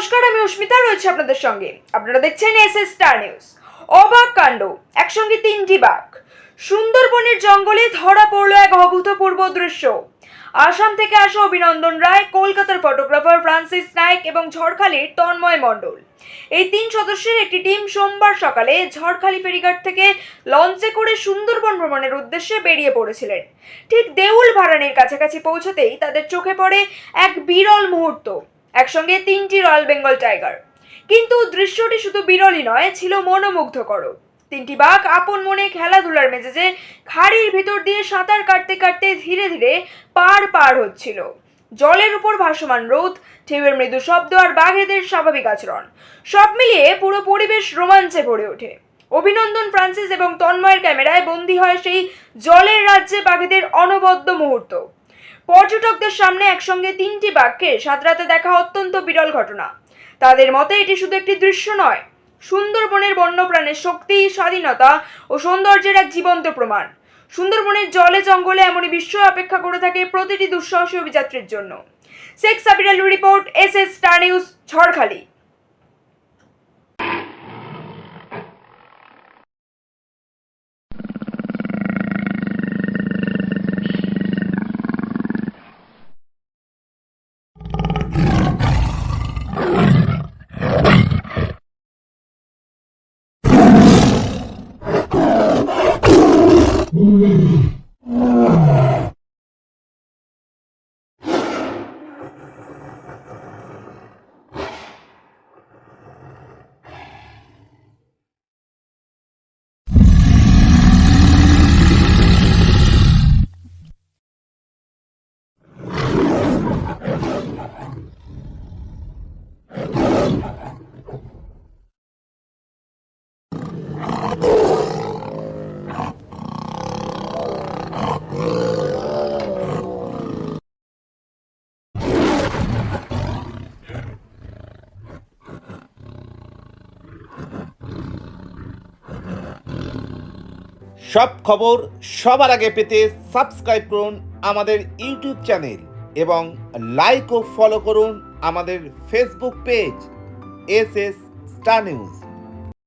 নমস্কার, আমি অস্মিতা রয়েছে আপনাদের সঙ্গে। আপনারা দেখছেন এসএস স্টার নিউজ। অবাক কাণ্ড, একসঙ্গে তিনটি বাঘ। সুন্দরবনের জঙ্গলে ধরা পড়লো এক অভূতপূর্ব দৃশ্য। আসাম থেকে আসা অভিনন্দন রায়, কলকাতার ফটোগ্রাফার ফ্রান্সিস নাইক এবং ঝড়খালির তন্ময় মণ্ডল, এই তিন সদস্যের একটি টিম সোমবার সকালে ঝড়খালি ফেরিঘাট থেকে লঞ্চে করে সুন্দরবন ভ্রমণের উদ্দেশ্যে বেরিয়ে পড়েছিলেন। ঠিক দেউল ভাড়ানির কাছাকাছি পৌঁছতেই তাদের চোখে পড়ে এক বিরল মুহূর্ত, একসঙ্গে তিনটি রয়্যাল বেঙ্গল টাইগার। কিন্তু দৃশ্যটি শুধু বিরলই নয়, ছিল মনোমুগ্ধকর। তিনটি বাঘ আপন মনে খেলাধুলার মেজাজে খাড়ির ভিতর দিয়ে সাঁতার কাটতে কাটতে ধীরে ধীরে পার হচ্ছিল। জলের উপর ভাসমান রোদ, ঢেউয়ের মৃদু শব্দ আর বাঘেদের স্বাভাবিক আচরণ, সব মিলিয়ে পুরো পরিবেশ রোমাঞ্চে ভরে ওঠে। অভিনন্দন, ফ্রান্সিস এবং তন্ময়ের ক্যামেরায় বন্দী হয় সেই জলের রাজ্যে বাঘেদের অনবদ্য মুহূর্ত। পর্যটকদের সামনে একসঙ্গে তিনটি বাঘকে সাঁতরাতে দেখা অত্যন্ত বিরল ঘটনা। তাদের মতে এটি শুধু একটি দৃশ্য নয়, সুন্দরবনের বন্যপ্রাণের শক্তি, স্বাধীনতা ও সৌন্দর্যের এক জীবন্ত প্রমাণ। সুন্দরবনের জলে জঙ্গলে এমনই বিস্ময় অপেক্ষা করে থাকে প্রতিটি দুঃসাহসী অভিযাত্রীর জন্য। শেখ সাবির আলু report, SS star news, Jharkhali. সব খবর সবার আগে পেতে সাবস্ক্রাইব করুন আমাদের ইউটিউব চ্যানেল এবং লাইক ও ফলো করুন আমাদের Facebook page SS star news.